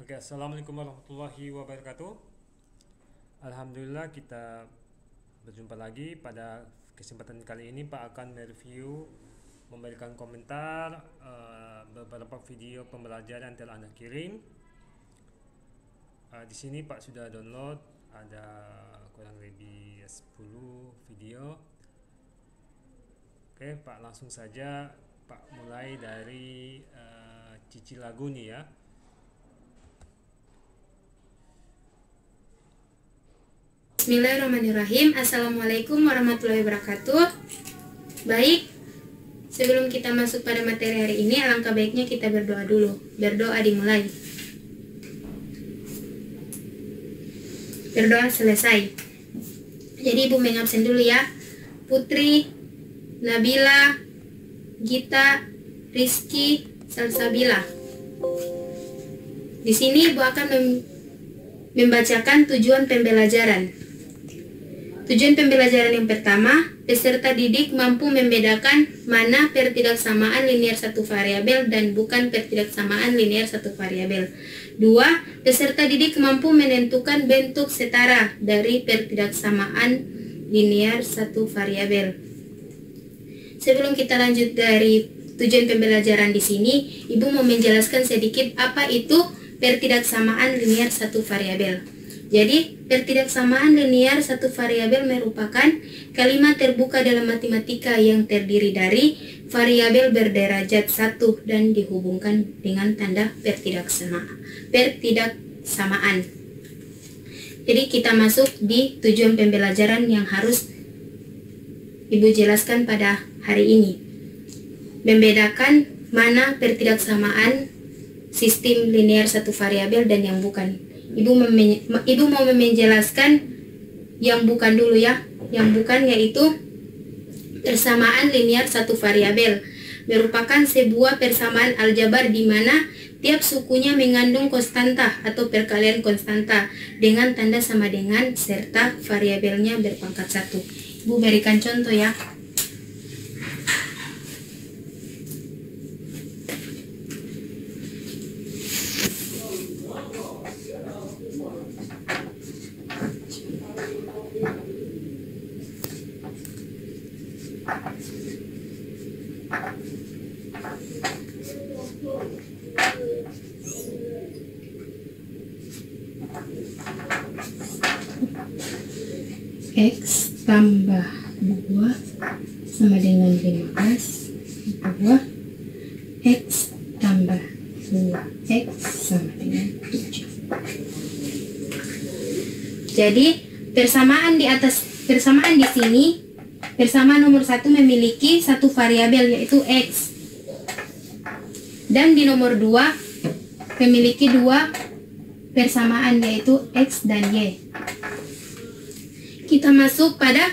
Oke, assalamualaikum warahmatullahi wabarakatuh. Alhamdulillah kita berjumpa lagi. Pada kesempatan kali ini Pak akan mereview, memberikan komentar beberapa video pembelajaran yang telah Anda kirim. Di sini Pak sudah download, ada kurang lebih 10 video. Oke, Pak langsung saja Pak mulai dari Cici Lagu nih ya. Bismillahirrahmanirrahim. Assalamualaikum warahmatullahi wabarakatuh. Baik, sebelum kita masuk pada materi hari ini, alangkah baiknya kita berdoa dulu. Berdoa dimulai. Berdoa selesai. Jadi Ibu mengabsen dulu ya. Putri, Nabila, Gita, Rizky, Salsabila. Di sini Ibu akan membacakan tujuan pembelajaran. Tujuan pembelajaran yang pertama, peserta didik mampu membedakan mana pertidaksamaan linier satu variabel dan bukan pertidaksamaan linier satu variabel. 2. Peserta didik mampu menentukan bentuk setara dari pertidaksamaan linier satu variabel. Sebelum kita lanjut dari tujuan pembelajaran di sini, Ibu mau menjelaskan sedikit apa itu pertidaksamaan linier satu variabel. Jadi, pertidaksamaan linier satu variabel merupakan kalimat terbuka dalam matematika yang terdiri dari variabel berderajat 1 dan dihubungkan dengan tanda pertidaksamaan. Jadi, kita masuk di tujuan pembelajaran yang harus Ibu jelaskan pada hari ini. Membedakan mana pertidaksamaan sistem linier satu variabel dan yang bukan. Ibu mau menjelaskan yang bukan dulu ya. Yang bukan yaitu persamaan linier satu variabel merupakan sebuah persamaan aljabar di mana tiap sukunya mengandung konstanta atau perkalian konstanta dengan tanda sama dengan serta variabelnya berpangkat 1. Ibu berikan contoh ya. X tambah 2 sama dengan 15 bahwa X tambah 2X sama dengan 7. Jadi persamaan di sini, persamaan nomor 1 memiliki satu variabel yaitu X, dan di nomor 2 memiliki dua persamaan yaitu X dan Y. Kita masuk pada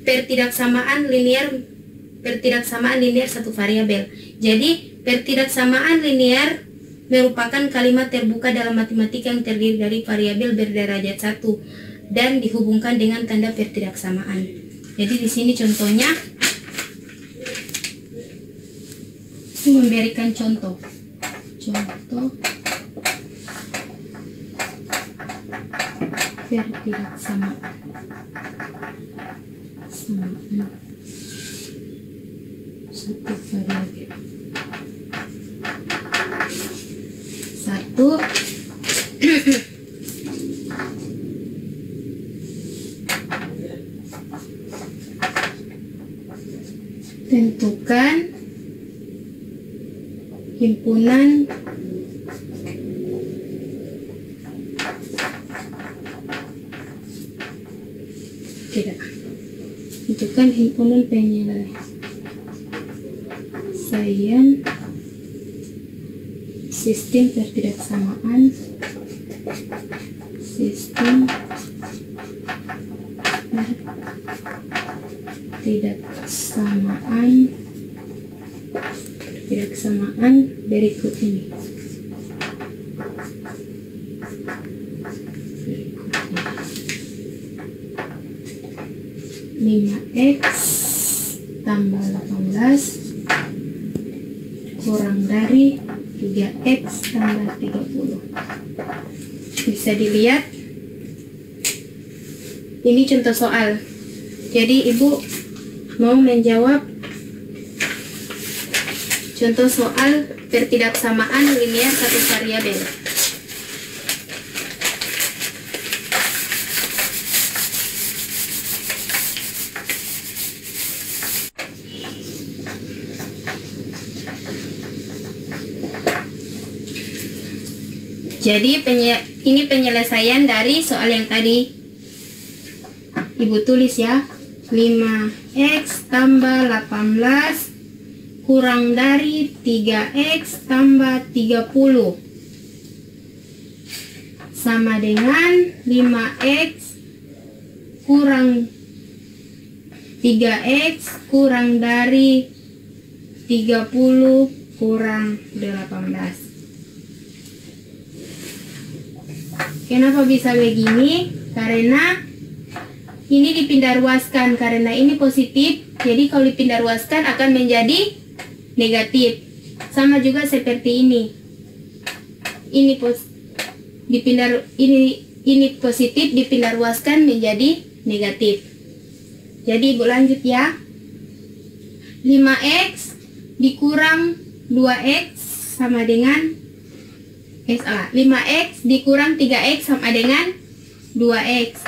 pertidaksamaan linier satu variabel. Jadi pertidaksamaan linier merupakan kalimat terbuka dalam matematika yang terdiri dari variabel berderajat 1 dan dihubungkan dengan tanda pertidaksamaan. Jadi di sini contohnya, saya memberikan contoh pertidaksamaan satu variabel. 1 tentukan himpunan penyelesaian sistem pertidaksamaan berikut ini. 5X tambah 18 kurang dari 3x tambah 30. Bisa dilihat, ini contoh soal. Jadi ibu mau menjawab contoh soal pertidaksamaan linear satu variabel. Jadi ini penyelesaian dari soal yang tadi ibu tulis ya. 5x tambah 18 kurang dari 3x tambah 30 sama dengan 5x kurang 3x kurang dari 30 kurang 18. Kenapa bisa begini? Karena ini dipindah ruaskan, karena ini positif, jadi kalau dipindah ruaskan akan menjadi negatif. Sama juga seperti ini. Ini positif dipindah ruaskan menjadi negatif. Jadi ibu lanjut ya. 5x dikurang 2x sama dengan 5x dikurang 3x sama dengan 2x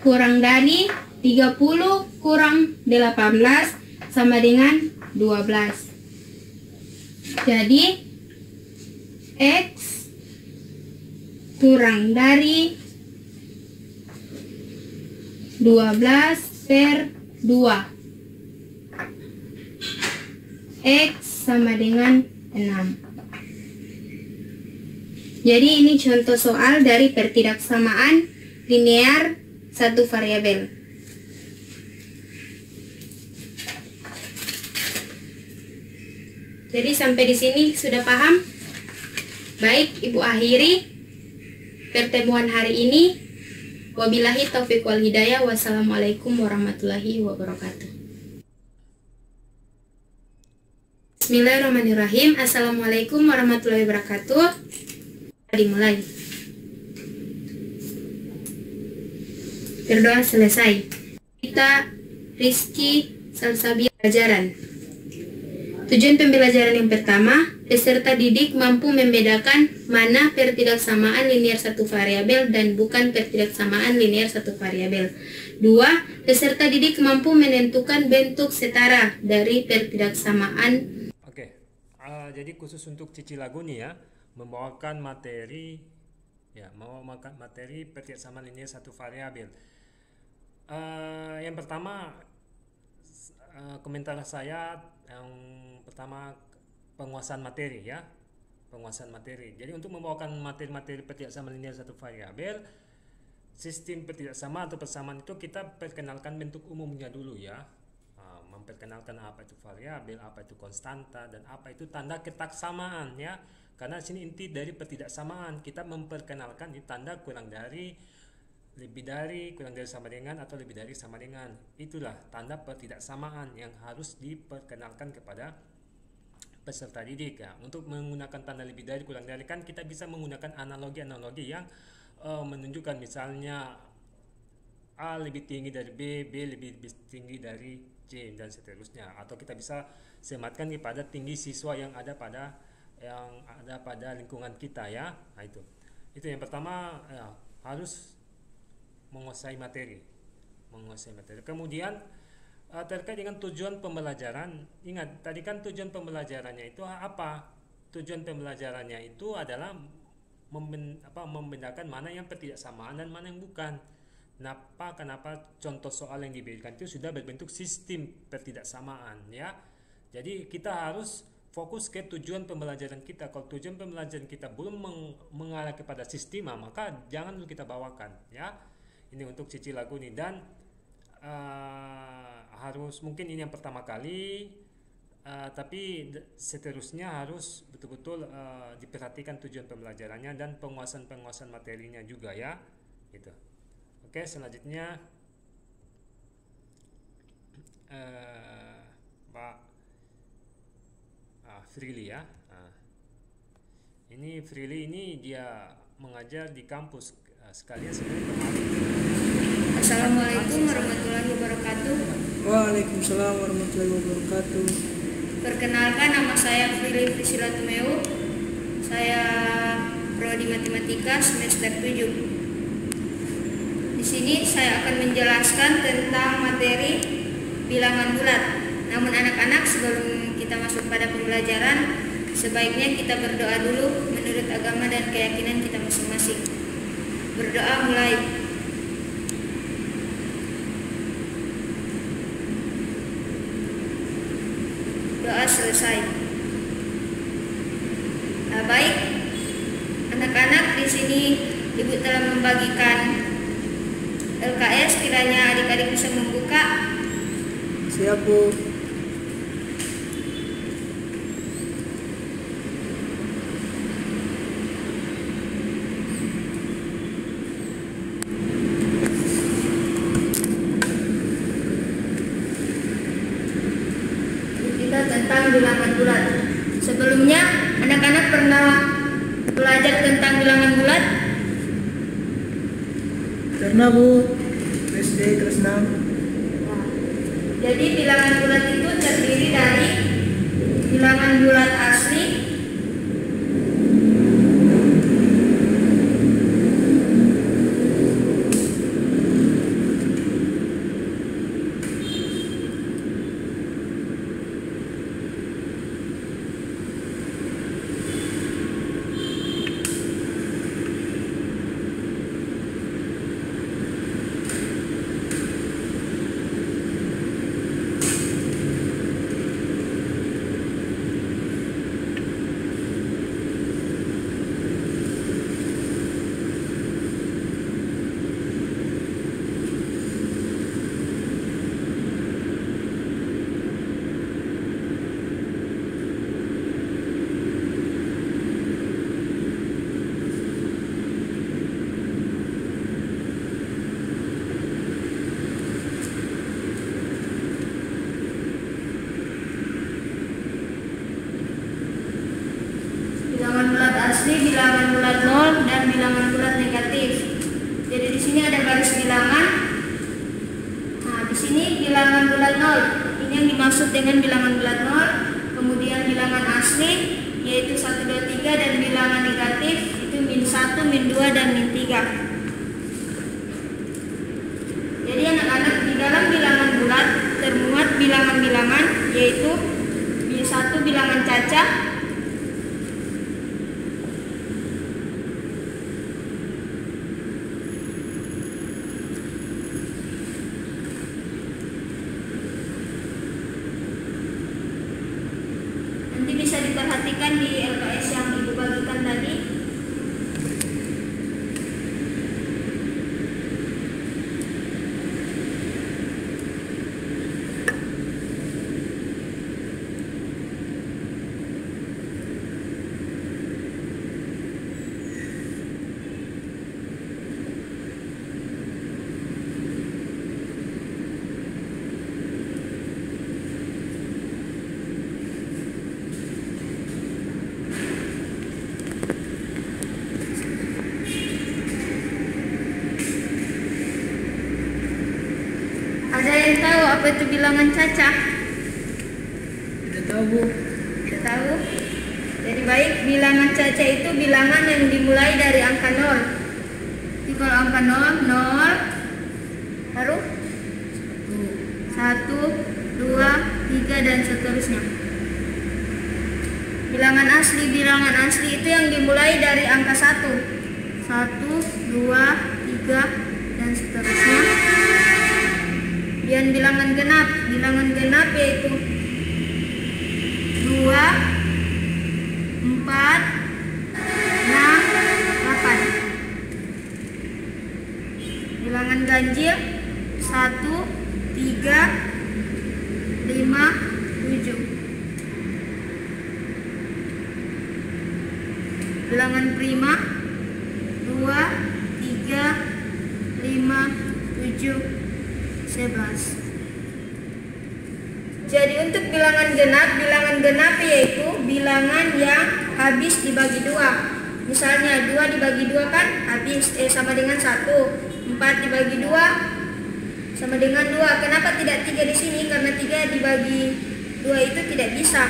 kurang dari 30 kurang 18 sama dengan 12. Jadi x kurang dari 12 per 2. X sama dengan 6. Jadi ini contoh soal dari pertidaksamaan linear satu variabel. Jadi sampai di sini sudah paham? Baik, ibu akhiri pertemuan hari ini. Wabillahi taufiq wal hidayah. Wassalamualaikum warahmatullahi wabarakatuh. Bismillahirrahmanirrahim. Assalamualaikum warahmatullahi wabarakatuh. Dimulai. Berdoa selesai. Kita Rizky Salsabila pelajaran. Tujuan pembelajaran yang pertama, peserta didik mampu membedakan mana pertidaksamaan linear satu variabel dan bukan pertidaksamaan linear satu variabel. 2. Peserta didik mampu menentukan bentuk setara dari pertidaksamaan. Oke, jadi khusus untuk Cici Lagu nih ya, membawakan materi pertidaksamaan linear satu variabel. Yang pertama, komentar saya yang pertama penguasaan materi ya, penguasaan materi. Jadi untuk membawakan materi-materi pertidaksamaan linear satu variabel, sistem pertidaksamaan atau persamaan itu kita perkenalkan bentuk umumnya dulu ya. Memperkenalkan apa itu variabel, apa itu konstanta, dan apa itu tanda ketaksamaan ya. Karena sini inti dari pertidaksamaan, kita memperkenalkan di tanda kurang dari, lebih dari, kurang dari sama dengan, atau lebih dari sama dengan. Itulah tanda pertidaksamaan yang harus diperkenalkan kepada peserta didik ya. Untuk menggunakan tanda lebih dari, kurang dari, kan kita bisa menggunakan analogi-analogi yang menunjukkan misalnya A lebih tinggi dari B, B lebih tinggi dari C, dan seterusnya. Atau kita bisa sematkan kepada tinggi siswa yang ada pada lingkungan kita ya. Nah, itu yang pertama ya, harus menguasai materi. Kemudian terkait dengan tujuan pembelajaran, ingat tadi kan tujuan pembelajarannya itu apa? Tujuan pembelajarannya itu adalah membedakan mana yang pertidaksamaan dan mana yang bukan. Kenapa contoh soal yang diberikan itu sudah berbentuk sistem pertidaksamaan ya. Jadi kita harus fokus ke tujuan pembelajaran kita. Kalau tujuan pembelajaran kita belum mengarah kepada sistem, maka jangan dulu kita bawakan ya. Ini untuk Cici Lagu nih, dan harus, mungkin ini yang pertama kali, tapi seterusnya harus betul-betul diperhatikan tujuan pembelajarannya dan penguasaan materinya juga ya. Gitu. Oke, selanjutnya Pak Frili ya. Ini Freely ini dia mengajar di kampus sekalian sebenarnya kemarin. Assalamualaikum warahmatullahi wabarakatuh. Waalaikumsalam warahmatullahi wabarakatuh. Perkenalkan, nama saya Freely Priscilla Tumeu. Saya prodi Matematika semester 7. Di sini saya akan menjelaskan tentang materi bilangan bulat. Namun anak-anak, sebelum kita masuk pada pembelajaran, sebaiknya kita berdoa dulu menurut agama dan keyakinan kita masing-masing. Berdoa mulai. Doa selesai. Baik, anak-anak, di sini Ibu telah membagikan LKS. Kiranya adik-adik bisa membuka. Siap, Bu. Kita tentang bilangan bulat. Sebelumnya, anak-anak pernah belajar tentang bilangan bulat? Karena Bu, SD kelas 6. Jadi bilangan bulat itu terdiri dari bilangan bulat asli, bilangan bulat asli, bilangan bulat nol, dan bilangan bulat negatif. Jadi di sini ada garis bilangan. Nah, di sini bilangan bulat nol. Ini yang dimaksud dengan bilangan bulat nol. Kemudian bilangan asli yaitu 1, 2, 3, dan bilangan negatif itu -1, -2, dan -3. Jadi anak-anak, di dalam bilangan bulat termuat bilangan-bilangan yaitu 1 bilangan cacah, nanti bisa diperhatikan di LKS yang Ibu bagikan tadi. Ada yang tahu apa itu bilangan cacah? Tidak tahu, Bu. Tidak tahu? Jadi baik, bilangan cacah itu bilangan yang dimulai dari angka 0. Jadi kalau angka 0, 0, baru 1, 2, 3, dan seterusnya. Bilangan asli itu yang dimulai dari angka 1. 1, 2, 3, dan seterusnya. Dan bilangan genap yaitu 2, 4, 6, 8. Bilangan ganjil 1, 3, 5, 7. Bilangan prima 2, 3, 5, 7, 11. Jadi untuk bilangan genap yaitu bilangan yang habis dibagi 2. Misalnya 2 dibagi 2 kan habis, sama dengan 1. 4 dibagi 2 sama dengan 2. Kenapa tidak 3 di sini? Karena 3 dibagi 2 itu tidak bisa.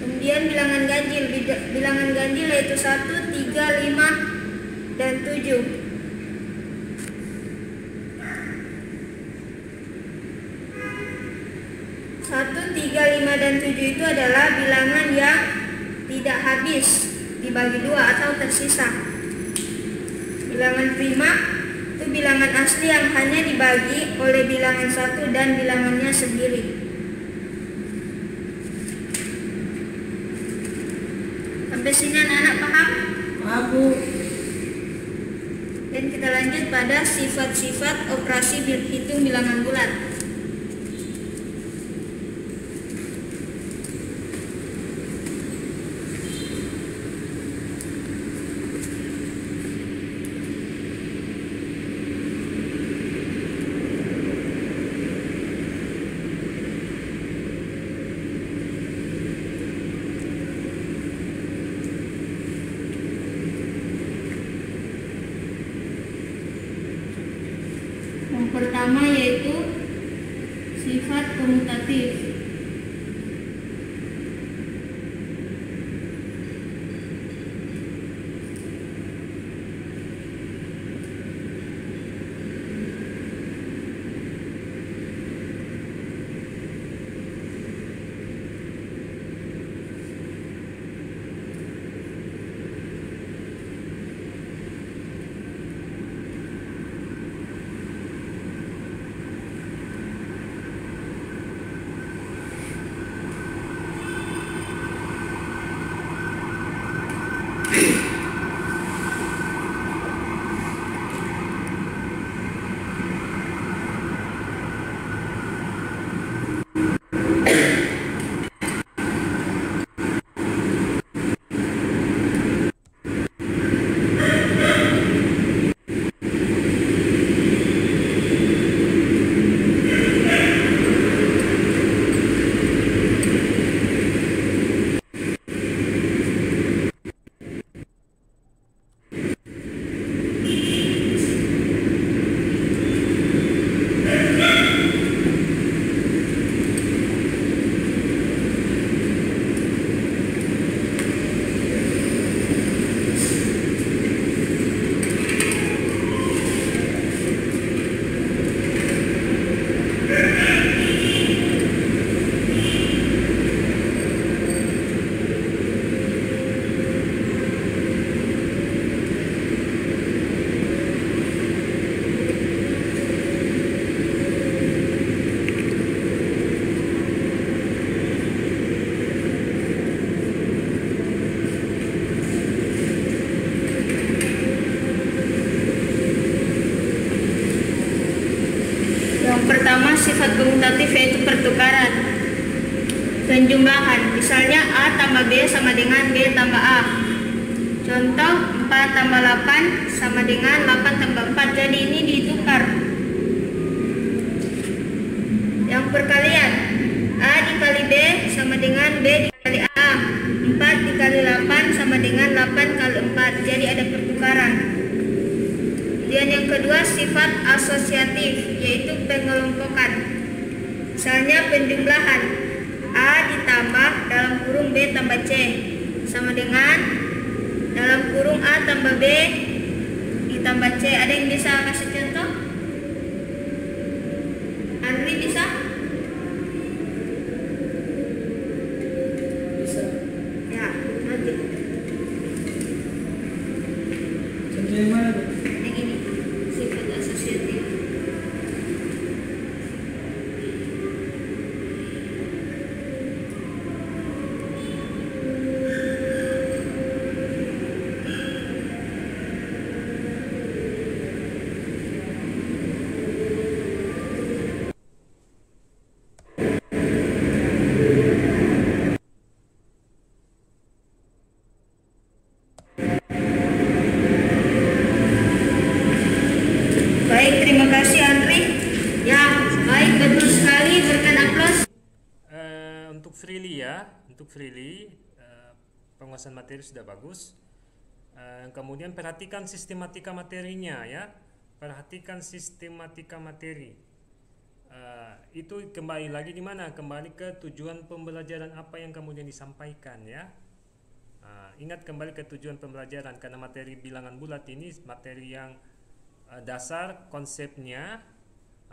Kemudian bilangan ganjil. Bilangan ganjil yaitu 1, 3, 5, dan 7. 1, 3, 5, dan 7 itu adalah bilangan yang tidak habis dibagi 2 atau tersisa. Bilangan prima itu bilangan asli yang hanya dibagi oleh bilangan 1 dan bilangannya sendiri. Sampai sini anak-anak paham? Paham, Bu. Dan kita lanjut pada sifat-sifat operasi hitung bilangan bulat. Yang pertama yaitu sifat komutatif. Pertama, sifat komutatif yaitu pertukaran, penjumlahan. Misalnya A tambah B sama dengan B tambah A. Contoh 4 tambah 8 sama dengan 8 tambah 4. Jadi ini ditukar. Yang perkalian, A dikali B sama dengan B dikali A. 4 dikali 8 sama dengan 8 kali 4. Jadi ada pertukaran. Kemudian yang kedua, sifat asosiatif yaitu pengelompokan. Misalnya penjumlahan A ditambah dalam kurung B tambah C sama dengan dalam kurung A tambah B ditambah C. Ada yang bisa kasih contoh? Andri bisa? Bisa. Ya, nanti. Contoh yang mana, Bu? Yang ini, sifat asosiatif. untuk freely ya, untuk freely penguasaan materi sudah bagus. Kemudian perhatikan sistematika materinya ya, perhatikan sistematika materi. Itu kembali lagi di mana? Kembali ke tujuan pembelajaran apa yang kemudian disampaikan ya. Ingat kembali ke tujuan pembelajaran, karena materi bilangan bulat ini materi yang dasar konsepnya,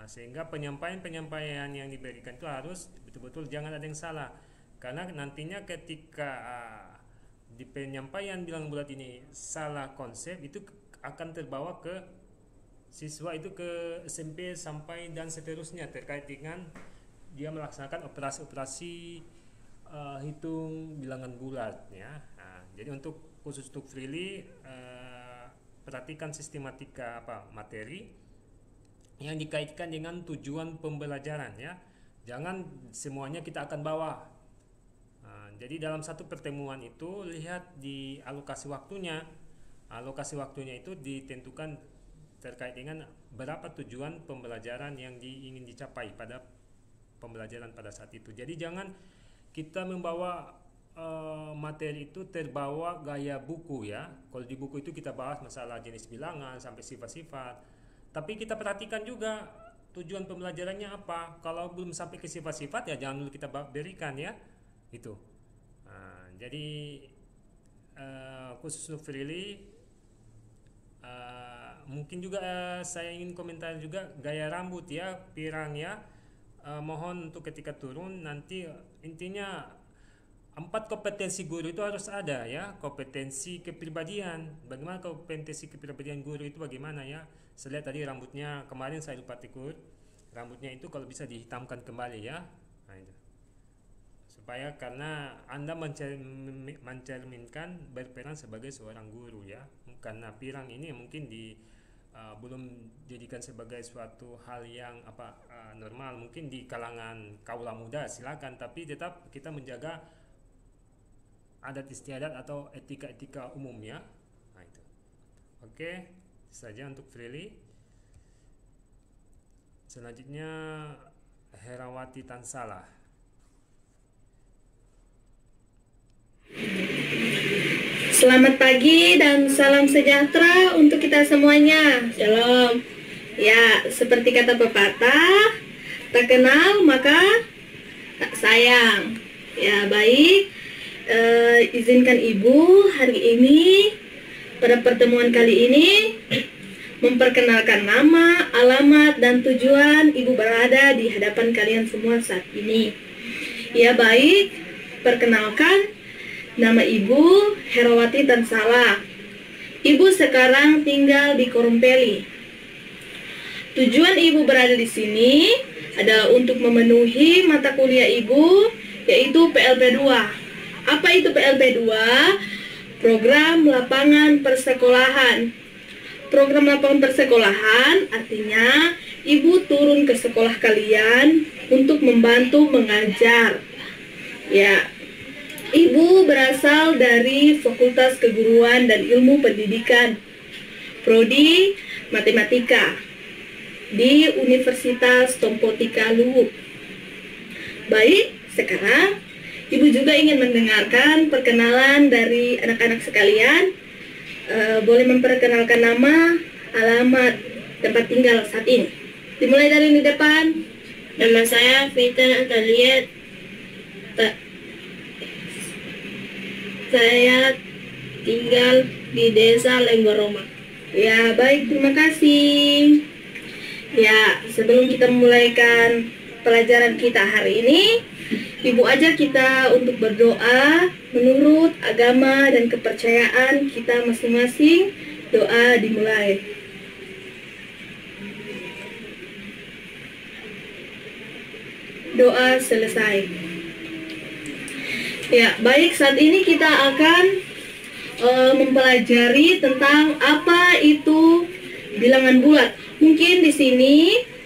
sehingga penyampaian yang diberikan itu harus betul-betul jangan ada yang salah, karena nantinya ketika di penyampaian bilangan bulat ini salah konsep, itu akan terbawa ke siswa itu ke SMP sampai dan seterusnya terkait dengan dia melaksanakan operasi-operasi hitung bilangan bulat ya. Jadi khusus untuk freely perhatikan sistematika materi yang dikaitkan dengan tujuan pembelajaran ya. Jangan semuanya kita akan bawa. Jadi dalam satu pertemuan itu lihat di alokasi waktunya. Alokasi waktunya itu ditentukan terkait dengan berapa tujuan pembelajaran yang ingin dicapai pada pembelajaran pada saat itu. Jadi jangan kita membawa materi itu terbawa gaya buku ya. Kalau di buku itu kita bahas masalah jenis bilangan sampai sifat-sifat, tapi kita perhatikan juga tujuan pembelajarannya apa. Kalau belum sampai ke sifat-sifat ya jangan dulu kita berikan ya itu. Jadi khusus untuk freely mungkin juga saya ingin komentar juga gaya rambut ya, pirang ya. Mohon untuk ketika turun nanti intinya 4 kompetensi guru itu harus ada ya. Kompetensi kepribadian, bagaimana kompetensi kepribadian guru itu bagaimana ya. Saya lihat tadi rambutnya kemarin saya lupa tikut, rambutnya itu kalau bisa dihitamkan kembali ya. Nah, itu. Supaya karena Anda mencerminkan berperan sebagai seorang guru ya. Karena pirang ini mungkin belum dijadikan sebagai suatu hal yang normal, mungkin di kalangan kaula muda silakan, tapi tetap kita menjaga adat istiadat atau etika-etika umum ya. Nah, itu. Oke, saja untuk freely. Selanjutnya Herawati Tansalah. Selamat pagi dan salam sejahtera untuk kita semuanya. Shalom. Ya, seperti kata pepatah, tak kenal maka tak sayang. Ya, baik. Izinkan Ibu hari ini pada pertemuan kali ini memperkenalkan nama, alamat, dan tujuan Ibu berada di hadapan kalian semua saat ini. Ya baik, perkenalkan, nama Ibu Herawati Tansalah. Ibu sekarang tinggal di Korompeli. Tujuan Ibu berada di sini adalah untuk memenuhi mata kuliah Ibu, yaitu PLP 2. Apa itu PLP 2? Program Lapangan Persekolahan. Program Lapangan Persekolahan artinya Ibu turun ke sekolah kalian untuk membantu mengajar. Ya, Ibu berasal dari Fakultas Keguruan dan Ilmu Pendidikan, Prodi Matematika di Universitas Tompotika Luwuk. Baik, sekarang Ibu juga ingin mendengarkan perkenalan dari anak-anak sekalian. Boleh memperkenalkan nama, alamat, tempat tinggal saat ini. Dimulai dari di depan. Nama saya Vita Natalia. Saya tinggal di Desa Lenggoroma. Ya, baik, terima kasih. Ya, sebelum kita memulaikan pelajaran kita hari ini, Ibu ajak kita untuk berdoa menurut agama dan kepercayaan kita masing-masing. Doa dimulai. Doa selesai. Ya, baik, saat ini kita akan mempelajari tentang apa itu bilangan bulat. Mungkin di sini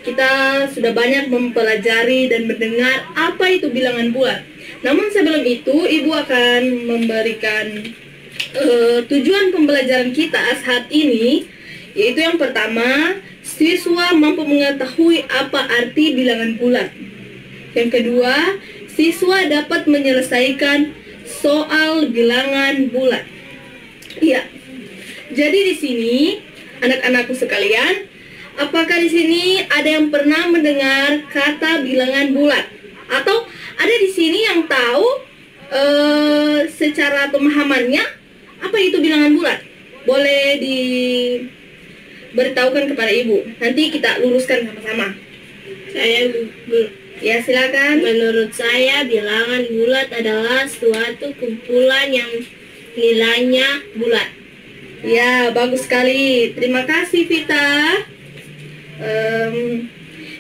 kita sudah banyak mempelajari dan mendengar apa itu bilangan bulat. Namun sebelum itu, Ibu akan memberikan tujuan pembelajaran kita saat ini, yaitu yang pertama, siswa mampu mengetahui apa arti bilangan bulat. Yang kedua, siswa dapat menyelesaikan soal bilangan bulat. Iya. Jadi di sini anak-anakku sekalian, apakah di sini ada yang pernah mendengar kata bilangan bulat? Atau ada di sini yang tahu secara pemahamannya apa itu bilangan bulat? Boleh diberitahukan kepada ibu. Nanti kita luruskan sama-sama. Ya, silakan. Menurut saya, bilangan bulat adalah suatu kumpulan yang nilainya bulat. Ya, bagus sekali. Terima kasih, Vita.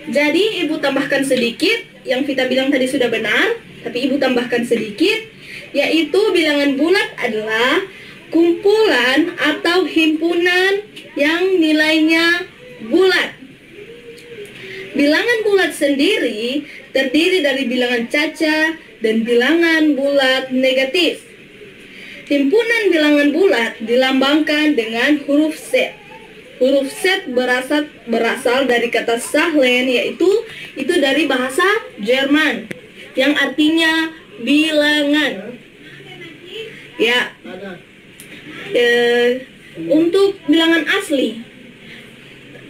Jadi, ibu tambahkan sedikit. Yang Vita bilang tadi sudah benar, tapi ibu tambahkan sedikit, yaitu bilangan bulat adalah kumpulan atau himpunan yang nilainya bulat. Bilangan bulat sendiri terdiri dari bilangan caca dan bilangan bulat negatif. Himpunan bilangan bulat dilambangkan dengan huruf Z. Huruf Z berasal dari kata Zahlen, yaitu itu dari bahasa Jerman yang artinya bilangan. Ya. Untuk bilangan asli,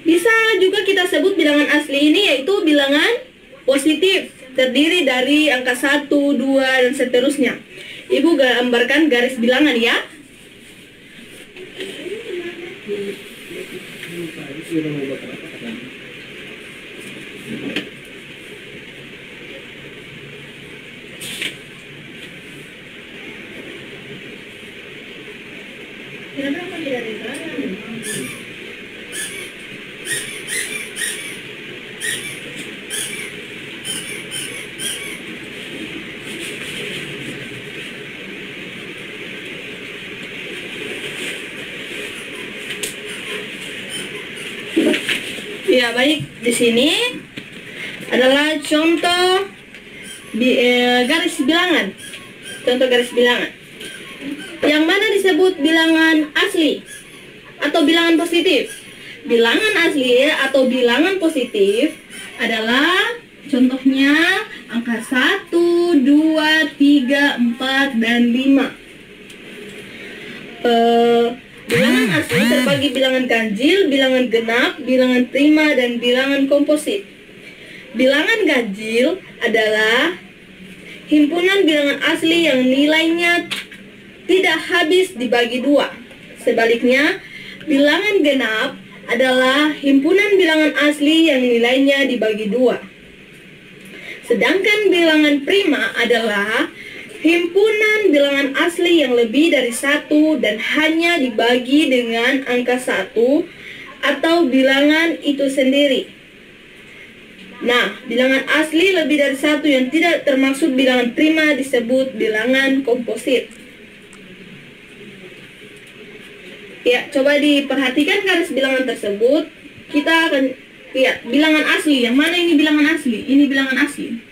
bisa juga kita sebut bilangan asli ini yaitu bilangan positif, terdiri dari angka 1, 2, dan seterusnya. Ibu gambarkan garis bilangan ya. Ya, baik. Di sini adalah contoh garis bilangan. Contoh garis bilangan. Yang mana disebut bilangan asli atau bilangan positif. Bilangan asli atau bilangan positif adalah contohnya angka 1, 2, 3, 4, dan 5. Bilangan asli terbagi bilangan ganjil, bilangan genap, bilangan prima, dan bilangan komposit. Bilangan ganjil adalah himpunan bilangan asli yang nilainya tidak habis dibagi 2. Sebaliknya, bilangan genap adalah himpunan bilangan asli yang nilainya dibagi 2. Sedangkan bilangan prima adalah himpunan bilangan asli yang lebih dari 1 dan hanya dibagi dengan angka 1 atau bilangan itu sendiri. Nah, bilangan asli lebih dari 1 yang tidak termasuk bilangan prima disebut bilangan komposit. Ya, coba diperhatikan garis bilangan tersebut. Kita akan lihat bilangan asli. Yang mana ini bilangan asli? Ini bilangan asli.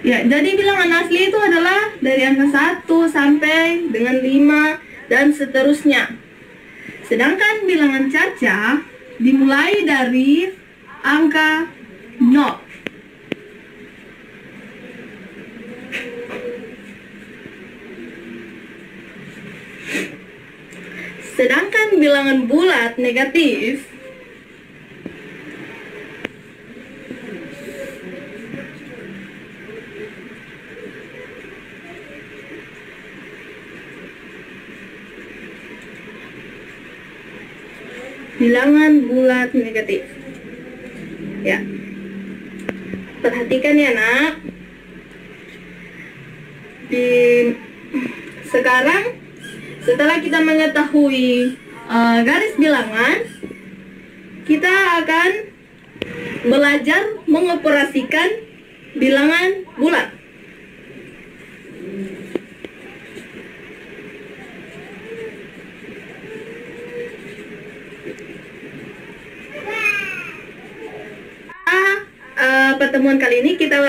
Ya, jadi bilangan asli itu adalah dari angka 1 sampai dengan 5 dan seterusnya. Sedangkan bilangan caca dimulai dari angka 0. Sedangkan bilangan bulat negatif ya, perhatikan ya nak. Sekarang setelah kita mengetahui garis bilangan, kita akan belajar mengoperasikan bilangan bulat. Pertemuan kali ini kita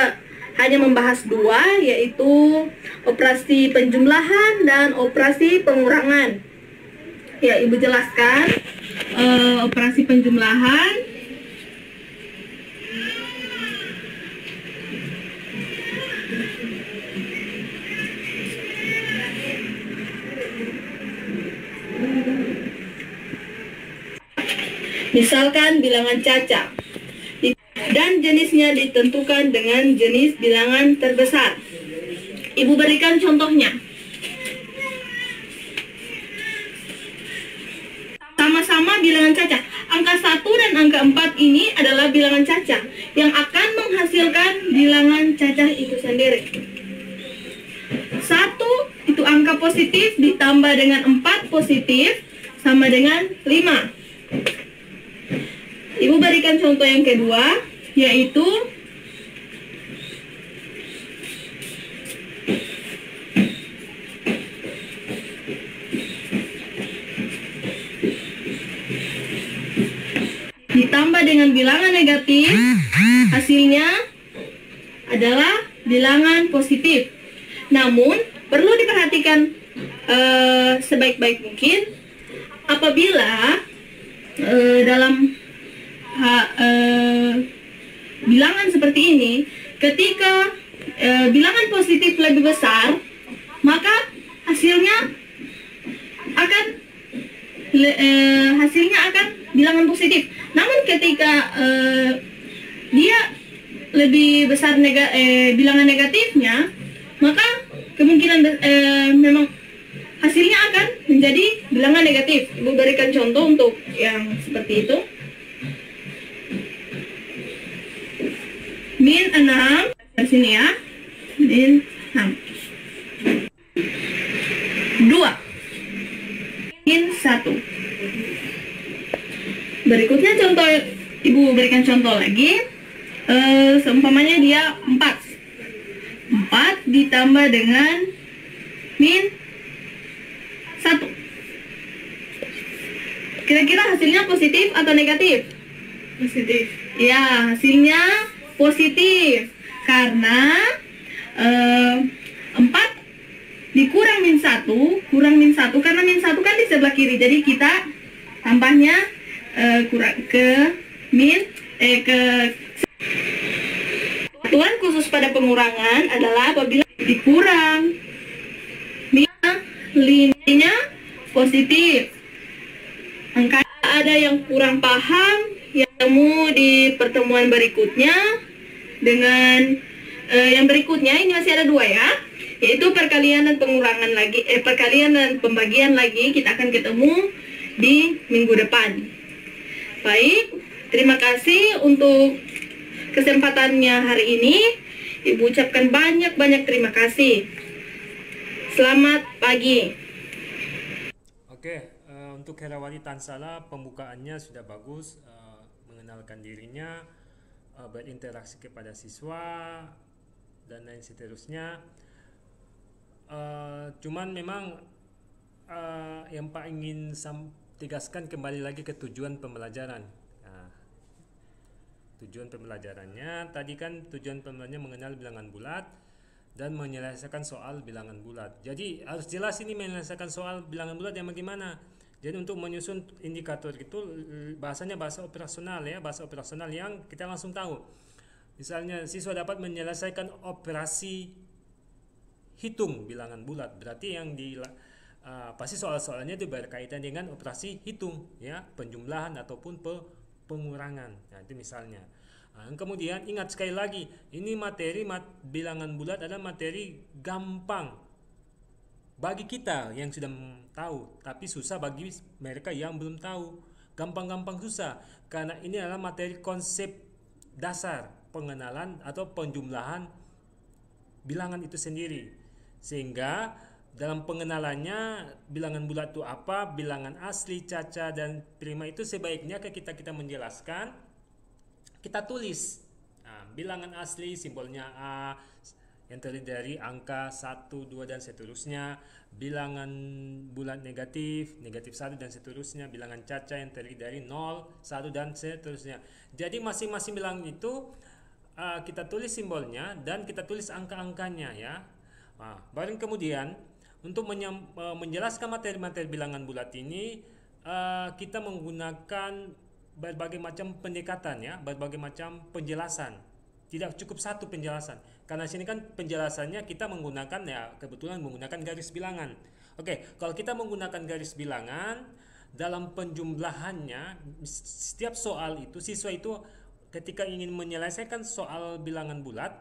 hanya membahas 2, yaitu operasi penjumlahan dan operasi pengurangan. Ya, Ibu jelaskan operasi penjumlahan. Misalkan bilangan caca dan jenisnya ditentukan dengan jenis bilangan terbesar. Ibu berikan contohnya. Sama-sama bilangan caca. Angka 1 dan angka 4 ini adalah bilangan caca yang akan menghasilkan bilangan caca itu sendiri. 1 itu angka positif ditambah dengan 4 positif sama dengan 5. Ibu berikan contoh yang kedua, yaitu ditambah dengan bilangan negatif, hasilnya adalah bilangan positif. Namun, perlu diperhatikan sebaik-baik mungkin apabila dalam bilangan seperti ini, ketika bilangan positif lebih besar, maka hasilnya akan bilangan positif. Namun ketika dia lebih besar bilangan negatifnya, maka kemungkinan memang hasilnya akan menjadi bilangan negatif. Ibu berikan contoh untuk yang seperti itu. Min 6, di sini ya, min 6. 2, min 1. Berikutnya contoh, Ibu berikan contoh lagi. Seumpamanya dia 4. 4 ditambah dengan min 1. Kira-kira hasilnya positif atau negatif? Positif. Ya, hasilnya positif karena 4 dikurang min 1, kurang min 1 karena min 1 kan di sebelah kiri, jadi kita tambahnya kurang ke min ke. Satuan khusus pada pengurangan adalah apabila dikurang min linearnya positif. Angka ada yang kurang paham, yang temu di pertemuan berikutnya dengan yang berikutnya. Ini masih ada 2 ya, yaitu perkalian dan pengurangan lagi, perkalian dan pembagian lagi kita akan ketemu di minggu depan. Baik, terima kasih untuk kesempatannya hari ini. Ibu ucapkan banyak-banyak terima kasih. Selamat pagi. Oke, untuk Herawati Tansala pembukaannya sudah bagus, mengenalkan dirinya, berinteraksi kepada siswa dan lain seterusnya. Cuman memang yang Pak ingin tegaskan kembali lagi ke tujuan pembelajaran. Tujuan pembelajarannya tadi kan tujuan pembelajarannya mengenal bilangan bulat dan menyelesaikan soal bilangan bulat. Jadi harus jelas ini menyelesaikan soal bilangan bulat yang bagaimana. Jadi untuk menyusun indikator itu bahasanya bahasa operasional ya, bahasa operasional yang kita langsung tahu. Misalnya siswa dapat menyelesaikan operasi hitung bilangan bulat, berarti yang pasti soal-soalnya itu berkaitan dengan operasi hitung ya, penjumlahan ataupun pengurangan. Nah, itu misalnya. Kemudian ingat sekali lagi, ini materi bilangan bulat adalah materi gampang bagi kita yang sudah tahu, tapi susah bagi mereka yang belum tahu. Gampang-gampang susah karena ini adalah materi konsep dasar pengenalan atau penjumlahan bilangan itu sendiri. Sehingga dalam pengenalannya bilangan bulat itu apa, bilangan asli, caca, dan prima itu sebaiknya kita menjelaskan, kita tulis. Nah, bilangan asli simbolnya A yang terdiri dari angka 1, 2, dan seterusnya. Bilangan bulat negatif 1 dan seterusnya. Bilangan caca yang terdiri dari 0, 1, dan seterusnya. Jadi masing-masing bilangan itu kita tulis simbolnya dan kita tulis angka-angkanya ya. Nah, baru kemudian Untuk menjelaskan materi-materi bilangan bulat ini, kita menggunakan berbagai macam pendekatan ya, berbagai macam penjelasan. Tidak cukup satu penjelasan. Karena sini kan penjelasannya kita menggunakan ya, kebetulan menggunakan garis bilangan. Oke, kalau kita menggunakan garis bilangan dalam penjumlahannya, setiap soal itu siswa itu ketika ingin menyelesaikan soal bilangan bulat,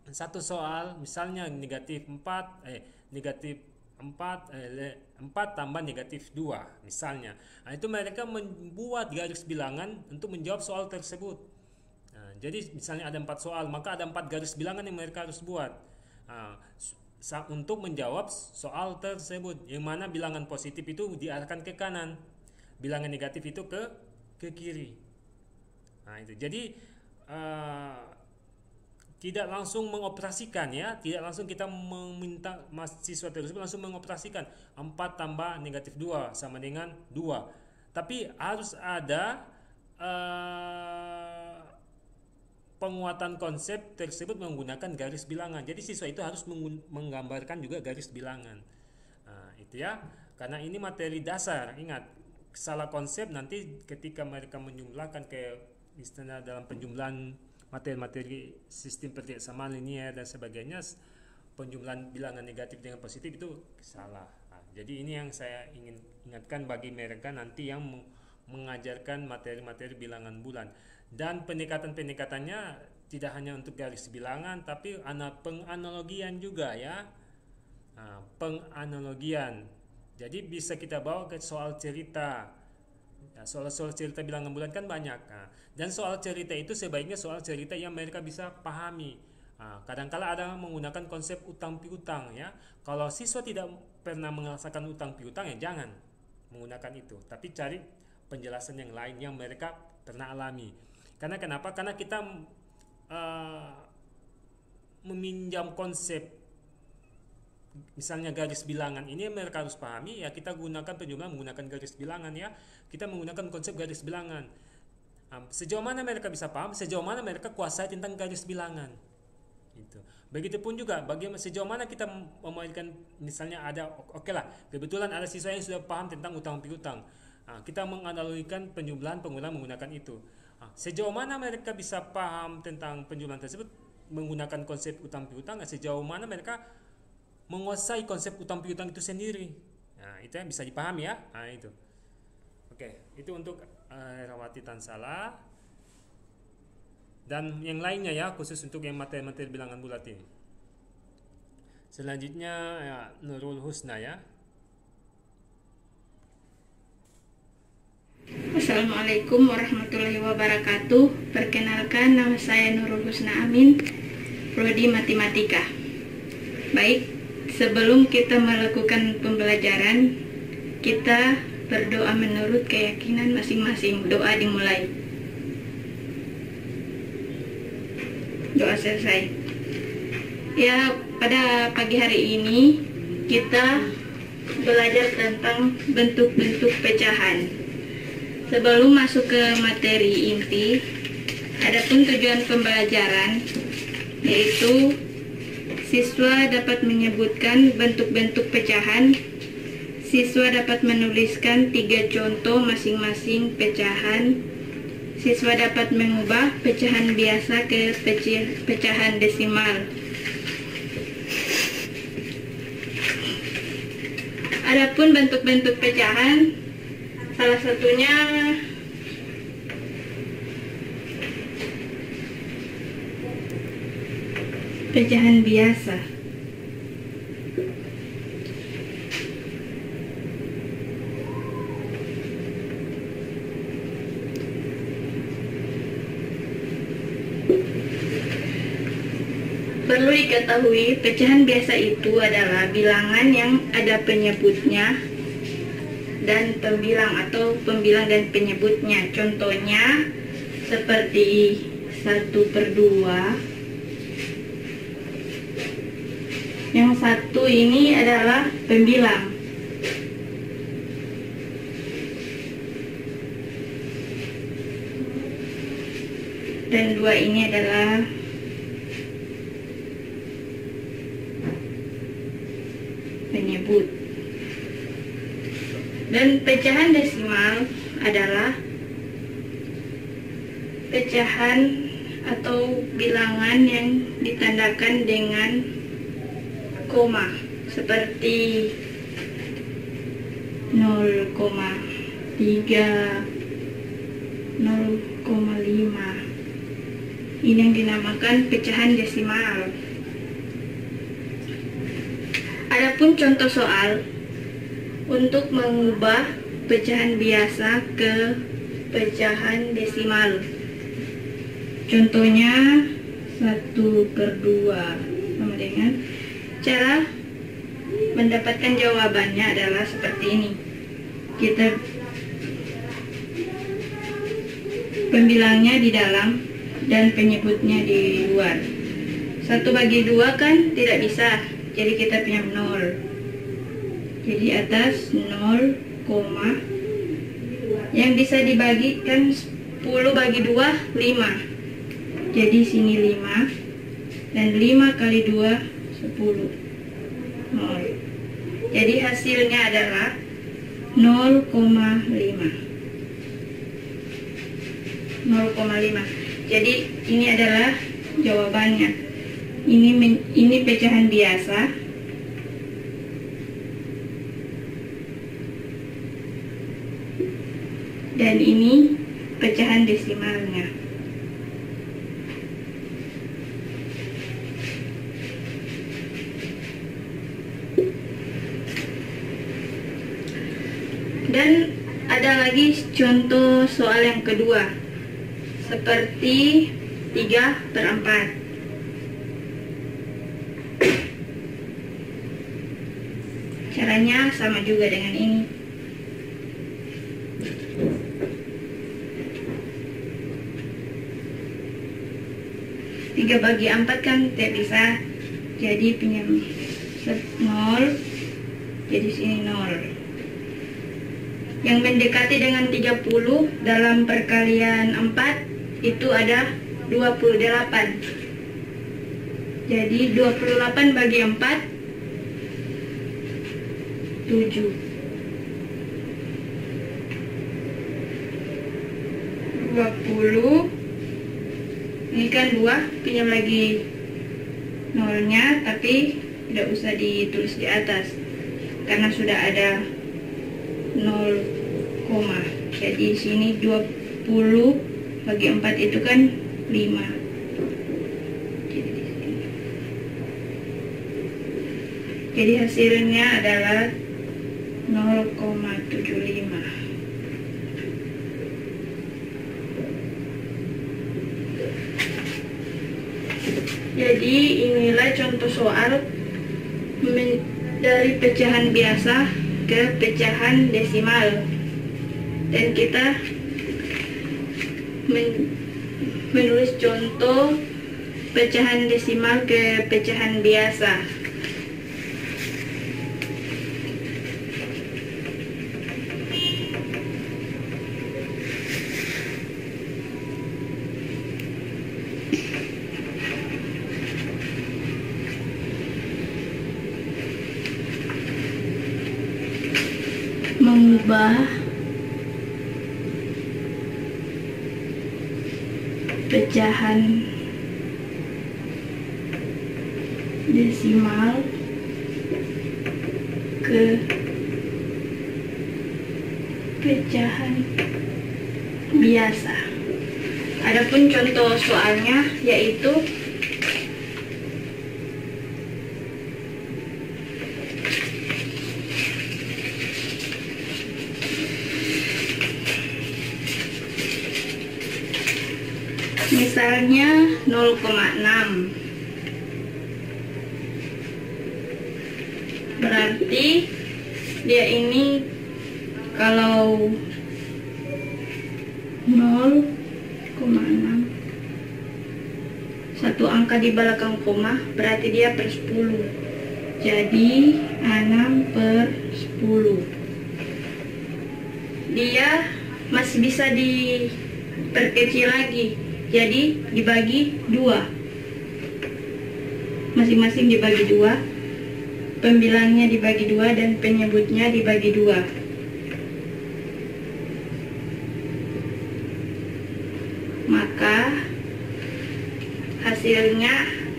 satu soal misalnya negatif 4 tambah negatif 2 misalnya. Nah, itu mereka membuat garis bilangan untuk menjawab soal tersebut. Nah, jadi misalnya ada 4 soal, maka ada 4 garis bilangan yang mereka harus buat untuk menjawab soal tersebut, yang mana bilangan positif itu diarahkan ke kanan, bilangan negatif itu ke kiri. Nah, itu jadi tidak langsung mengoperasikan ya, tidak langsung kita meminta mahasiswa tersebut langsung mengoperasikan 4 tambah negatif 2 sama dengan 2, tapi harus ada penguatan konsep tersebut menggunakan garis bilangan. Jadi siswa itu harus menggambarkan juga garis bilangan. Nah, itu ya, karena ini materi dasar. Ingat, salah konsep nanti ketika mereka menjumlahkan ke istilah dalam penjumlahan materi-materi sistem persamaan linier dan sebagainya, penjumlahan bilangan negatif dengan positif itu salah. Nah, jadi ini yang saya ingin ingatkan bagi mereka nanti yang mengajarkan materi-materi bilangan bulan. Dan pendekatan-pendekatannya tidak hanya untuk garis bilangan, tapi penganalogian juga ya. Nah, penganalogian. Jadi bisa kita bawa ke soal cerita. Ya, soal-soal cerita bilangan bulan kan banyak. Nah, dan soal cerita itu sebaiknya soal cerita yang mereka bisa pahami. Nah, kadang-kala ada menggunakan konsep utang piutang ya. Kalau siswa tidak pernah merasakan utang piutang ya jangan menggunakan itu. Tapi cari penjelasan yang lain yang mereka pernah alami. Karena kenapa? Karena kita meminjam konsep misalnya garis bilangan ini mereka harus pahami ya, kita gunakan penjumlahan menggunakan garis bilangan ya. Kita menggunakan konsep garis bilangan. Sejauh mana mereka bisa paham, sejauh mana mereka kuasai tentang garis bilangan. Gitu. Begitupun juga sejauh mana kita memainkan misalnya ada lah, kebetulan ada siswa yang sudah paham tentang utang piutang. Kita menganalogikan penjumlahan penggunaan menggunakan itu. Sejauh mana mereka bisa paham tentang penjumlahan tersebut menggunakan konsep utang piutang, sejauh mana mereka menguasai konsep utang piutang itu sendiri. Nah, itu yang bisa dipahami ya. Nah, itu. Oke, itu untuk Herawati Tansala. Dan yang lainnya ya, khusus untuk yang materi-materi bilangan bulat ini. Selanjutnya ya, Nurul Husna ya. Assalamualaikum warahmatullahi wabarakatuh. Perkenalkan, nama saya Nurul Husna Amin, Prodi Matematika. Baik, sebelum kita melakukan pembelajaran, kita berdoa menurut keyakinan masing-masing. Doa dimulai. Doa selesai. Ya, pada pagi hari ini kita belajar tentang bentuk-bentuk pecahan. Sebelum masuk ke materi inti, adapun tujuan pembelajaran yaitu siswa dapat menyebutkan bentuk-bentuk pecahan, siswa dapat menuliskan 3 contoh masing-masing pecahan, siswa dapat mengubah pecahan biasa ke pecahan desimal. Adapun bentuk-bentuk pecahan, salah satunya pecahan biasa. Perlu diketahui, pecahan biasa itu adalah bilangan yang ada penyebutnya dan pembilang atau pembilang dan penyebutnya. Contohnya seperti 1/2. Yang satu ini adalah pembilang. Dan 2 ini adalah Dan pecahan desimal adalah pecahan atau bilangan yang ditandakan dengan koma, seperti 0,3, 0,5. Ini yang dinamakan pecahan desimal. Adapun contoh soal untuk mengubah pecahan biasa ke pecahan desimal. Contohnya 1/2 sama dengan cara mendapatkan jawabannya adalah seperti ini. Kita pembilangnya di dalam dan penyebutnya di luar. 1/2 kan tidak bisa, jadi kita punya 0. Jadi atas 0, yang bisa dibagikan 10/2 5. Jadi sini 5 dan 5 kali 2 10, 0. Jadi hasilnya adalah 0,5. 0,5. Jadi ini adalah jawabannya. Ini pecahan biasa. Dan ini pecahan desimalnya. Dan ada lagi contoh soal yang kedua, seperti 3/4. Caranya sama juga dengan ini. Tiga bagi 4 kan tidak bisa, jadi punya 0, jadi sini 0. Yang mendekati dengan 30 dalam perkalian 4 itu ada 28. Jadi 28 bagi 4 7. 20. Ini kan 2, pinjam lagi nolnya, tapi tidak usah ditulis di atas karena sudah ada 0, jadi sini 20 bagi 4 itu kan 5. Jadi hasilnya adalah 0,75. Jadi inilah contoh soal dari pecahan biasa ke pecahan desimal, dan kita menulis contoh pecahan desimal ke pecahan biasa. Mengubah pecahan desimal ke pecahan biasa. Adapun contoh soalnya yaitu misalnya 0,6. Berarti dia ini kalau 0,6 satu angka di belakang koma berarti dia per 10. Jadi 6/10. Dia masih bisa diperkecil lagi. Jadi dibagi 2, masing-masing dibagi 2, pembilangnya dibagi 2 dan penyebutnya dibagi 2. maka hasilnya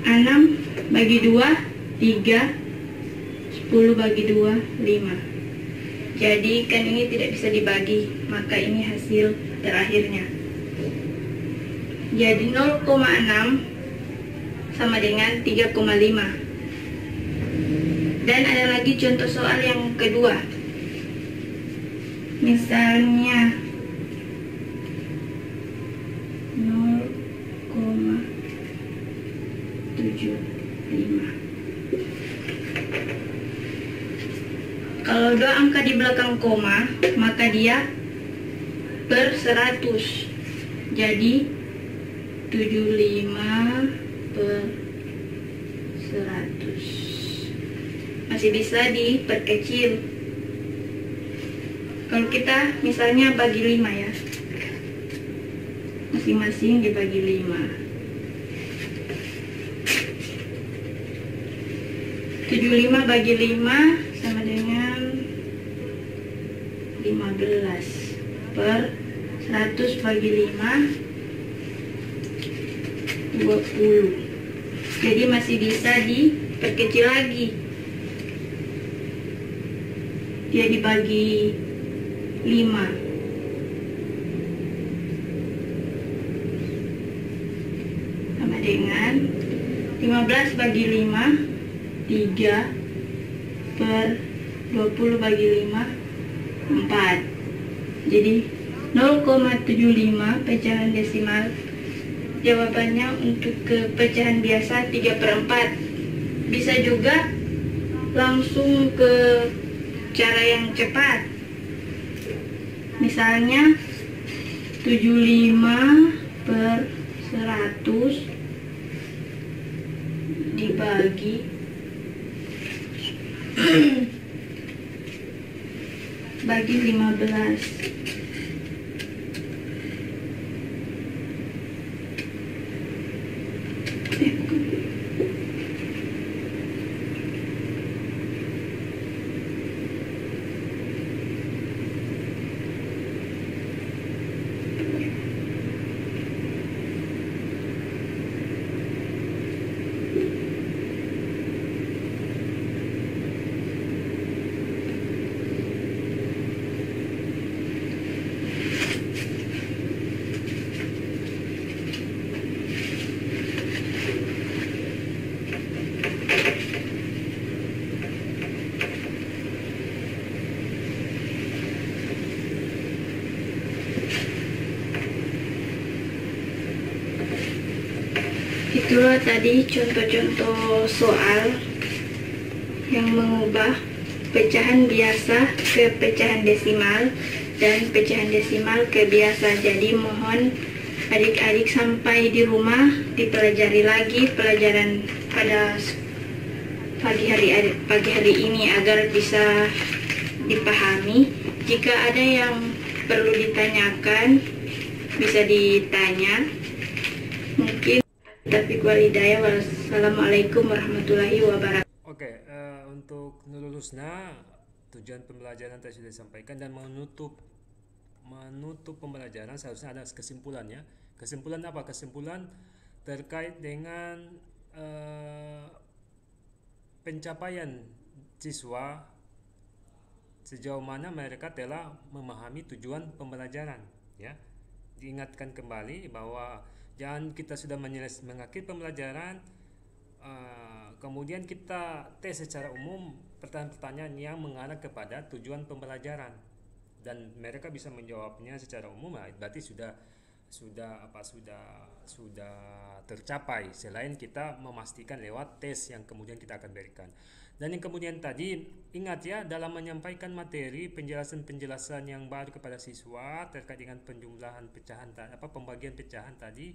6 bagi 2, 3, 10 bagi 2, 5. Jadi kan ini tidak bisa dibagi, maka ini hasil terakhirnya. Jadi 0,6 sama dengan 3,5. Dan ada lagi contoh soal yang kedua. Misalnya 0,75. Kalau dua angka di belakang koma, maka dia per 100. Jadi 75 per 100. Masih bisa diperkecil. Kalau kita misalnya bagi 5 ya, masing-masing dibagi 5. 75 bagi 5 sama dengan 15 per 100 bagi 5, 20. Jadi masih bisa diperkecil lagi. Dia dibagi 5. Sama dengan 15 bagi 5, 3 per 20 bagi 5, 4. Jadi 0,75 pecahan desimal. Jawabannya untuk ke pecahan biasa 3/4. Bisa juga langsung ke cara yang cepat. Misalnya 75 per 100 dibagi bagi 15. Itulah tadi contoh-contoh soal yang mengubah pecahan biasa ke pecahan desimal dan pecahan desimal ke biasa. Jadi mohon adik-adik sampai di rumah dipelajari lagi pelajaran pada pagi hari ini agar bisa dipahami. Jika ada yang perlu ditanyakan bisa ditanya. Mungkin taufiq wal hidayah. Wassalamualaikum warahmatullahi wabarakatuh. Oke, untuk lulusnya tujuan pembelajaran tadi sudah disampaikan dan menutup pembelajaran seharusnya ada kesimpulannya. Kesimpulan apa? Kesimpulan terkait dengan pencapaian siswa sejauh mana mereka telah memahami tujuan pembelajaran, ya. Diingatkan kembali bahwa jangan kita sudah mengakhiri pembelajaran kemudian kita tes secara umum pertanyaan-pertanyaan yang mengarah kepada tujuan pembelajaran dan mereka bisa menjawabnya secara umum, berarti sudah tercapai, selain kita memastikan lewat tes yang kemudian kita akan berikan. Dan yang kemudian tadi ingat ya, dalam menyampaikan materi penjelasan yang baru kepada siswa terkait dengan penjumlahan pecahan pembagian pecahan tadi,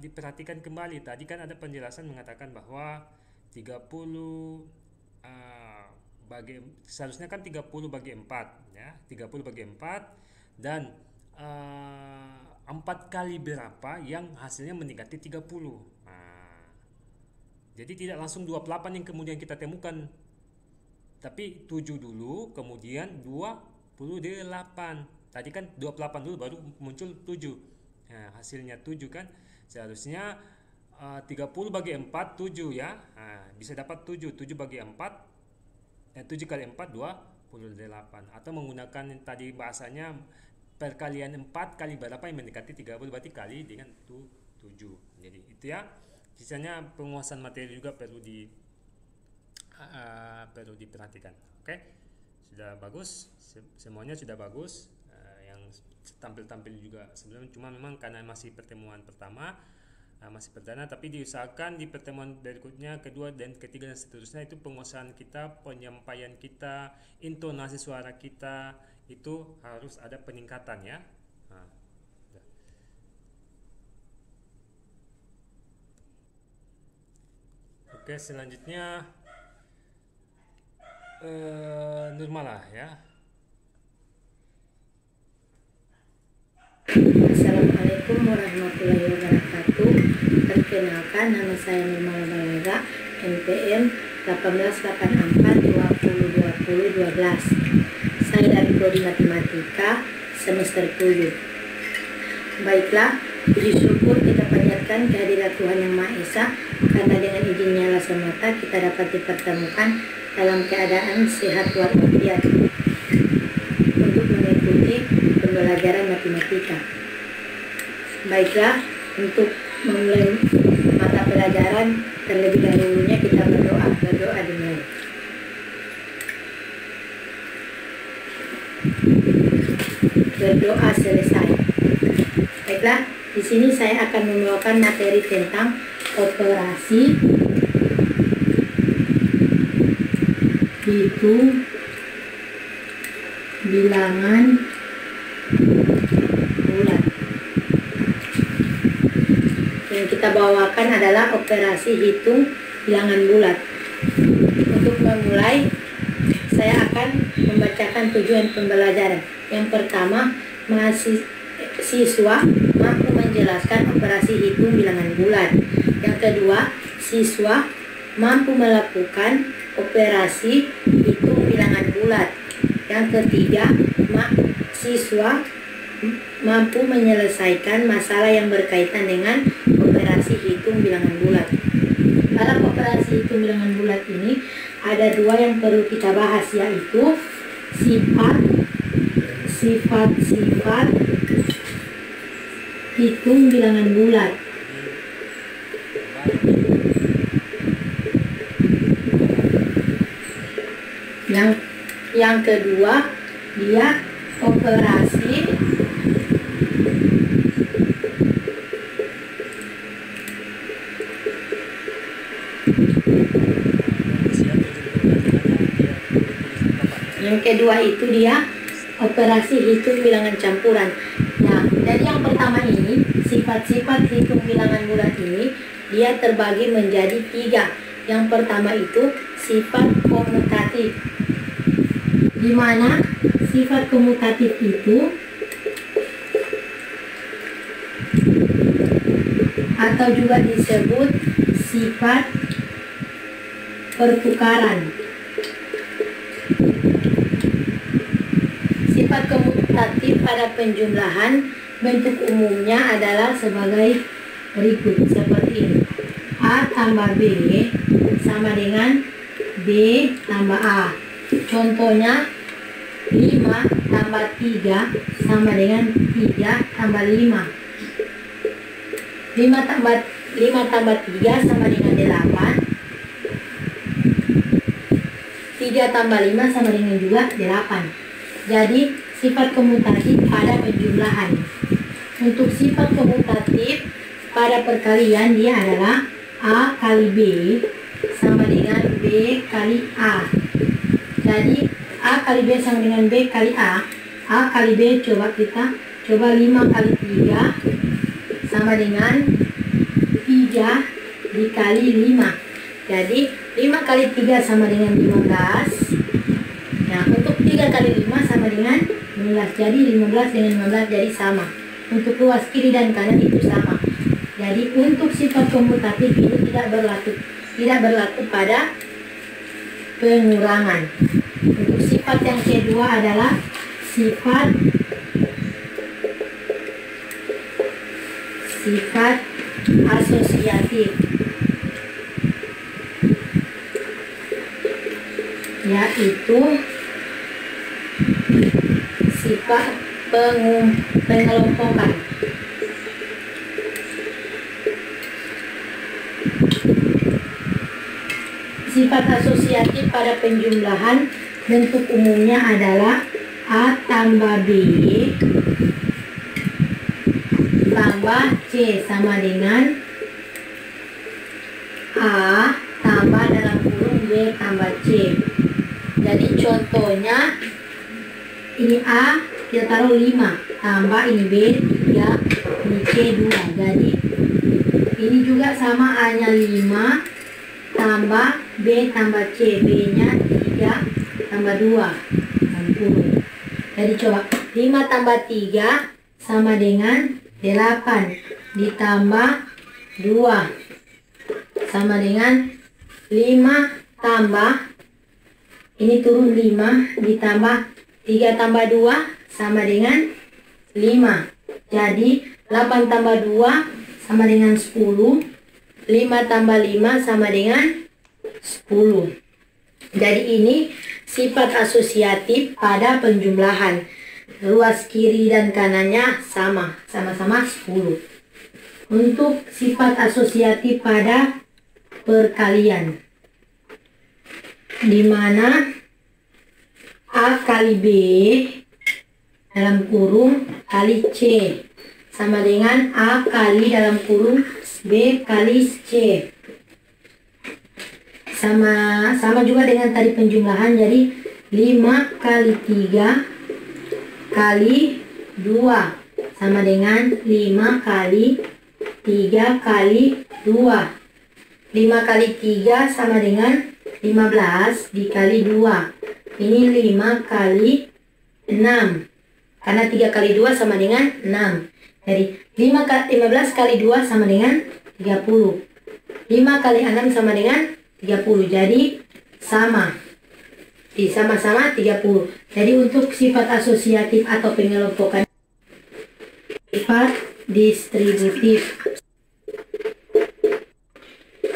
diperhatikan kembali. Tadi kan ada penjelasan mengatakan bahwa 30 seharusnya kan 30 bagi 4 ya, 30 bagi 4 dan 4 kali berapa yang hasilnya mendekati 30. Jadi tidak langsung 28 yang kemudian kita temukan, tapi 7 dulu kemudian 28. Tadi kan 28 dulu baru muncul 7. Nah, hasilnya 7 kan. Seharusnya 30 bagi 4 7 ya. Nah, bisa dapat 7 bagi 4 7 kali 4 28, atau menggunakan tadi bahasanya perkalian 4 kali berapa yang mendekati 30 berarti kali dengan 7. Jadi itu ya. Sisanya penguasaan materi juga perlu diperhatikan. Oke. Sudah bagus. Semuanya sudah bagus. Yang tampil juga sebelumnya, cuma memang karena masih pertemuan pertama, masih perdana, tapi diusahakan di pertemuan berikutnya, kedua dan ketiga dan seterusnya, itu penguasaan kita, penyampaian kita, intonasi suara kita itu harus ada peningkatan ya. Oke, selanjutnya Nurmalah ya. Assalamualaikum warahmatullahi wabarakatuh. Perkenalkan, nama saya Nurmalah Balaga, NPM 1884202012. Saya dari Prodi Matematika semester 7. Baiklah, puji syukur kita panjatkan kehadirat Tuhan Yang Maha Esa, karena dengan izinnya lah semata kita dapat dipertemukan dalam keadaan sehat walafiat untuk mengikuti pembelajaran matematika. Baiklah, untuk memulai mata pelajaran terlebih dahulunya kita berdoa dimulai. Berdoa selesai. Baiklah, di sini saya akan membawakan materi tentang operasi hitung bilangan bulat. Yang kita bawakan adalah operasi hitung bilangan bulat. Untuk memulai, saya akan membacakan tujuan pembelajaran. Yang pertama, siswa mampu menjelaskan operasi hitung bilangan bulat. Yang kedua, siswa mampu melakukan operasi hitung bilangan bulat. Yang ketiga, siswa mampu menyelesaikan masalah yang berkaitan dengan operasi hitung bilangan bulat. Dalam operasi hitung bilangan bulat ini ada dua yang perlu kita bahas, yaitu sifat hitung bilangan bulat. Yang kedua, dia operasi operasi hitung bilangan campuran. Nah, dari yang pertama ini, sifat-sifat hitung bilangan bulat ini dia terbagi menjadi 3. Yang pertama itu sifat komutatif, di mana sifat komutatif itu atau juga disebut sifat pertukaran. Sifat komutatif pada penjumlahan bentuk umumnya adalah sebagai berikut, seperti ini. A tambah B sama dengan B tambah A. Contohnya 5 tambah 3 sama dengan 3 tambah 5. 5 tambah 3 sama dengan 8. 3 tambah 5 sama dengan juga 8. Jadi sifat komutatif pada penjumlahan. Untuk sifat komutatif pada perkalian dia adalah A kali B sama dengan B kali A. Jadi A kali B sama dengan B kali A. A kali B coba 5 kali 3 sama dengan 3 dikali 5. Jadi 5 kali 3 sama dengan 15. Nah, untuk 3 kali 5 sama dengan 15. Jadi 15 dengan 15 jadi sama. Untuk luas kiri dan kanan itu sama. Jadi untuk sifat komutatif ini tidak berlaku pada pengurangan. Untuk sifat yang kedua adalah sifat sifat asosiatif, yaitu sifat pengelompokan. Sifat asosiatif pada penjumlahan bentuk umumnya adalah A tambah B tambah C sama dengan A tambah dalam kurung B tambah C. Jadi contohnya ini A kita taruh 5 tambah ini B 3, ini C 2. Jadi ini juga sama A nya 5 tambah B tambah C, B nya 3 tambah 2 60. Jadi coba 5 tambah 3 sama dengan 8 ditambah 2 sama dengan 5 tambah ini turun 5 ditambah 3 tambah 2 sama dengan 5. Jadi 8 tambah 2 sama dengan 10. 5 tambah 5 sama dengan 10. Jadi ini sifat asosiatif pada penjumlahan. Luas kiri dan kanannya sama-sama 10. Untuk sifat asosiatif pada perkalian, di mana A kali B dalam kurung kali C sama dengan A kali dalam kurung B kali C. Sama juga dengan tadi penjumlahan, jadi 5 kali 3 kali 2 sama dengan 5 kali 3 kali 2. 5 kali 3 sama dengan 15 dikali 2. Ini 5 kali 6. Karena 3 kali 2 sama dengan 6. Jadi 15 kali 2 sama dengan 30. 5 kali 6 sama dengan 30. Jadi sama 30. Jadi untuk sifat asosiatif atau pengelompokan, sifat distributif.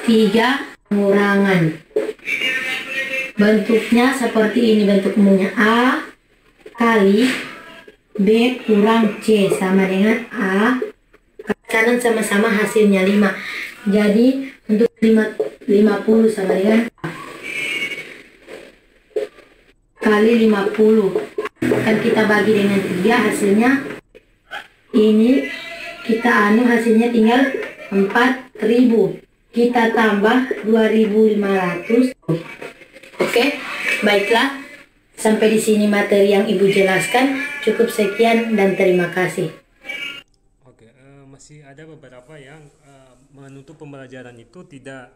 3. Pengurangan. Bentuknya seperti ini, bentuk umumnya A kali B kurang C sama dengan A. Kanan sama-sama hasilnya 5. Jadi untuk 50 sama dengan A kali 50. Kan kita bagi dengan 3, hasilnya ini kita hasilnya tinggal 4000. Kita tambah 2500. Oke, baiklah. Sampai di sini materi yang Ibu jelaskan. Cukup sekian dan terima kasih. Oke, masih ada beberapa yang menutup pembelajaran itu tidak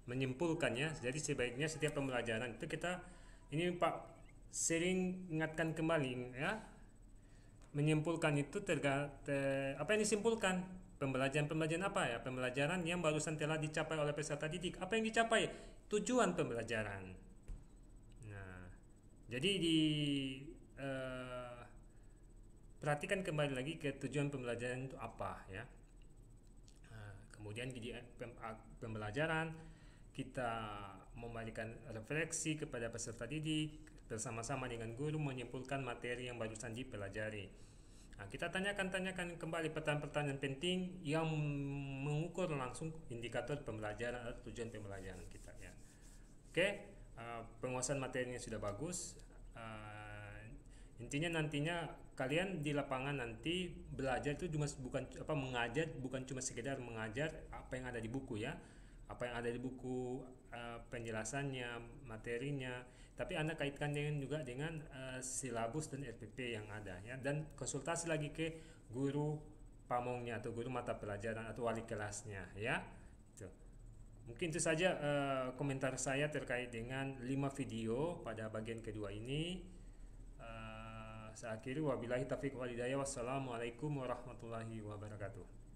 menyimpulkan ya. Jadi sebaiknya setiap pembelajaran itu kita ini Pak sering ingatkan kembali ya. Menyimpulkan itu apa yang disimpulkan? Pembelajaran apa ya? Pembelajaran yang barusan telah dicapai oleh peserta didik. Apa yang dicapai? Tujuan pembelajaran. Nah, jadi perhatikan kembali lagi ke tujuan pembelajaran itu apa ya. Kemudian di pembelajaran kita memberikan refleksi kepada peserta didik bersama-sama dengan guru menyimpulkan materi yang barusan dipelajari. Nah, kita tanyakan kembali pertanyaan-pertanyaan penting yang mengukur langsung indikator pembelajaran atau tujuan pembelajaran kita ya. Oke, penguasaan materinya sudah bagus. Intinya nantinya kalian di lapangan nanti belajar itu mengajar bukan cuma sekedar mengajar apa yang ada di buku ya, apa yang ada di buku penjelasannya, materinya, tapi Anda kaitkan juga dengan silabus dan RPP yang ada ya, dan konsultasi lagi ke guru pamongnya atau guru mata pelajaran atau wali kelasnya ya. Mungkin itu saja komentar saya terkait dengan 5 video pada bagian kedua ini. Saya akhiri, wabillahi taufiq wal hidayah. Wassalamualaikum warahmatullahi wabarakatuh.